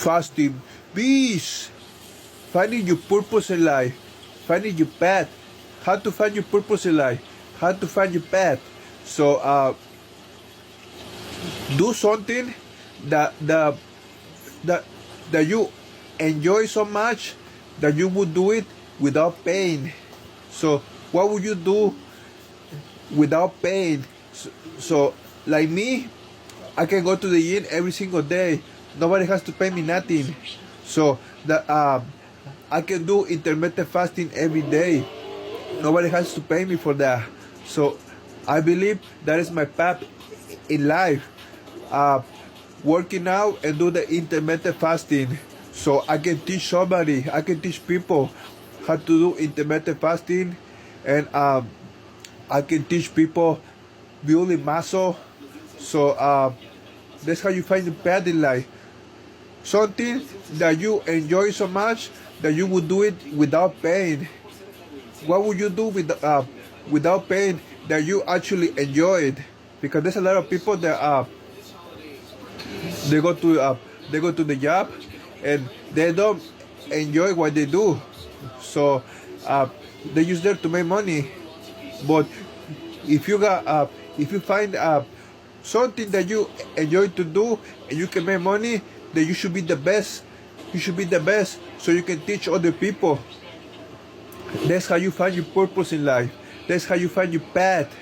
fasting beast. Finding your purpose in life. Finding your path. How to find your purpose in life. How to find your path. So do something that you enjoy so much that you would do it without pain. So what would you do without pain? So like me, I can go to the gym every single day. Nobody has to pay me nothing. So I can do intermittent fasting every day. Nobody has to pay me for that. So I believe that is my path in life. Working out and do the intermittent fasting. So I can teach somebody, I can teach people how to do intermittent fasting, and I can teach people building muscle. So that's how you find the path in life. Something that you enjoy so much that you would do it without pain. What would you do without pain that you actually enjoy it? Because there's a lot of people that they go to the job and they don't enjoy what they do. So they use there to make money. But if you find something that you enjoy to do and you can make money, then you should be the best. You should be the best so you can teach other people. That's how you find your purpose in life. That's how you find your path.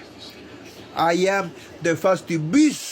I am the fasting beast.